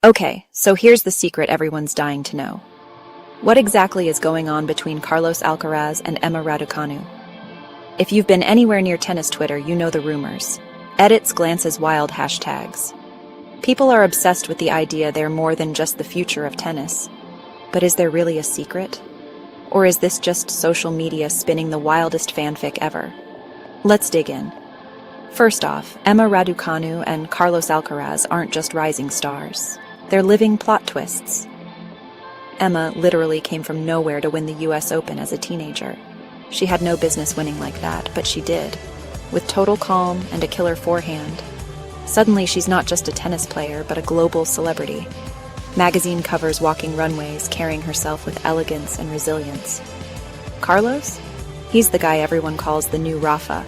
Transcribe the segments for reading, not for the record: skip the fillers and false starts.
Okay, so here's the secret everyone's dying to know. What exactly is going on between Carlos Alcaraz and Emma Raducanu? If you've been anywhere near tennis Twitter, you know the rumors. Edits, glances, wild hashtags. People are obsessed with the idea they're more than just the future of tennis. But is there really a secret? Or is this just social media spinning the wildest fanfic ever? Let's dig in. First off, Emma Raducanu and Carlos Alcaraz aren't just rising stars. They're living plot twists. Emma literally came from nowhere to win the US Open as a teenager. She had no business winning like that, but she did. With total calm and a killer forehand. Suddenly she's not just a tennis player, but a global celebrity. Magazine covers walking runways, carrying herself with elegance and resilience. Carlos? He's the guy everyone calls the new Rafa.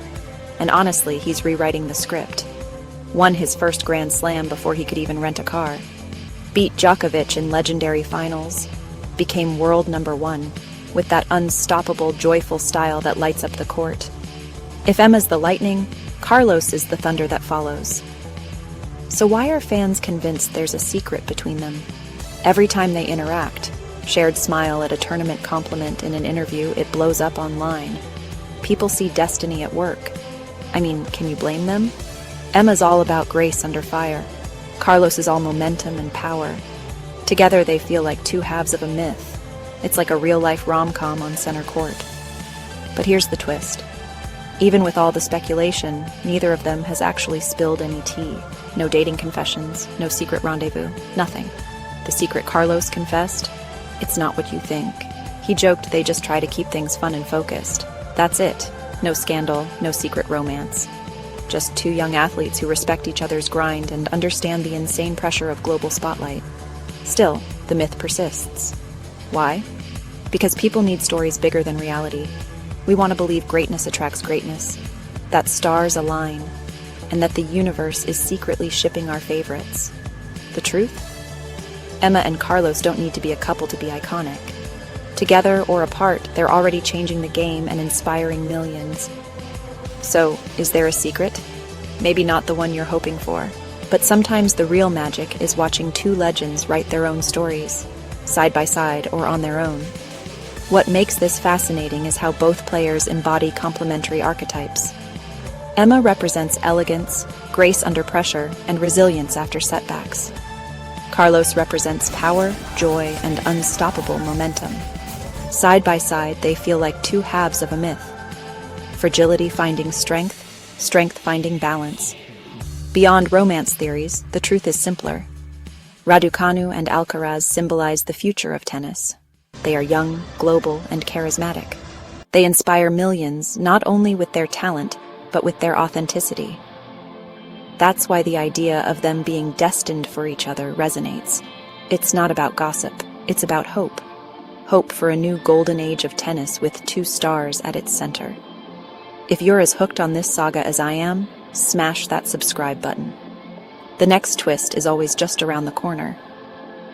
And honestly, he's rewriting the script. Won his first Grand Slam before he could even rent a car. Beat Djokovic in legendary finals. Became world #1, with that unstoppable, joyful style that lights up the court. If Emma's the lightning, Carlos is the thunder that follows. So why are fans convinced there's a secret between them? Every time they interact, shared smile at a tournament compliment in an interview, it blows up online. People see destiny at work. I mean, can you blame them? Emma's all about grace under fire. Carlos is all momentum and power. Together they feel like two halves of a myth. It's like a real-life rom-com on center court. But here's the twist. Even with all the speculation, neither of them has actually spilled any tea. No dating confessions, no secret rendezvous, nothing. The secret Carlos confessed? It's not what you think. He joked they just try to keep things fun and focused. That's it. No scandal, no secret romance. Just two young athletes who respect each other's grind and understand the insane pressure of global spotlight. Still, the myth persists. Why? Because people need stories bigger than reality. We want to believe greatness attracts greatness, that stars align, and that the universe is secretly shipping our favorites. The truth? Emma and Carlos don't need to be a couple to be iconic. Together or apart, they're already changing the game and inspiring millions. So, is there a secret? Maybe not the one you're hoping for, but sometimes the real magic is watching two legends write their own stories, side by side or on their own. What makes this fascinating is how both players embody complementary archetypes. Emma represents elegance, grace under pressure, and resilience after setbacks. Carlos represents power, joy, and unstoppable momentum. Side by side, they feel like two halves of a myth. Fragility finding strength, strength finding balance. Beyond romance theories, the truth is simpler. Raducanu and Alcaraz symbolize the future of tennis. They are young, global, and charismatic. They inspire millions not only with their talent, but with their authenticity. That's why the idea of them being destined for each other resonates. It's not about gossip, it's about hope. Hope for a new golden age of tennis with two stars at its center. If you're as hooked on this saga as I am, smash that subscribe button. The next twist is always just around the corner.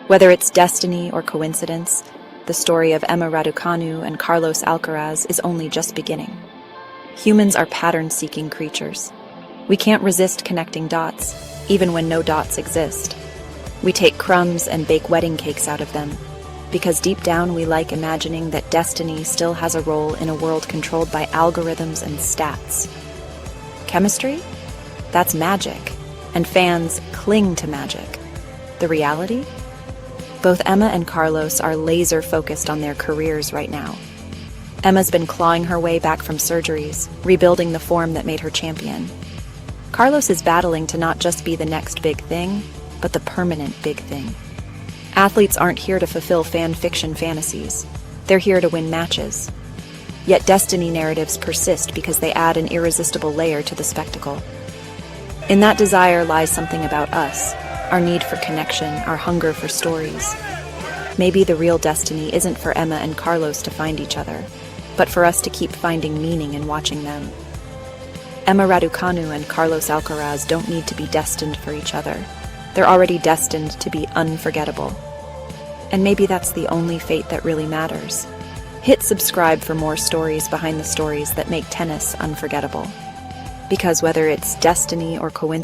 Whether it's destiny or coincidence, the story of Emma Raducanu and Carlos Alcaraz is only just beginning. Humans are pattern-seeking creatures. We can't resist connecting dots, even when no dots exist. We take crumbs and bake wedding cakes out of them, because deep down we like imagining that destiny still has a role in a world controlled by algorithms and stats. Chemistry? That's magic, and fans cling to magic. The reality? Both Emma and Carlos are laser-focused on their careers right now. Emma's been clawing her way back from surgeries, rebuilding the form that made her champion. Carlos is battling to not just be the next big thing, but the permanent big thing. Athletes aren't here to fulfill fan fiction fantasies. They're here to win matches. Yet destiny narratives persist because they add an irresistible layer to the spectacle. In that desire lies something about us, our need for connection, our hunger for stories. Maybe the real destiny isn't for Emma and Carlos to find each other, but for us to keep finding meaning in watching them. Emma Raducanu and Carlos Alcaraz don't need to be destined for each other. They're already destined to be unforgettable. And maybe that's the only fate that really matters. Hit subscribe for more stories behind the stories that make tennis unforgettable. Because whether it's destiny or coincidence,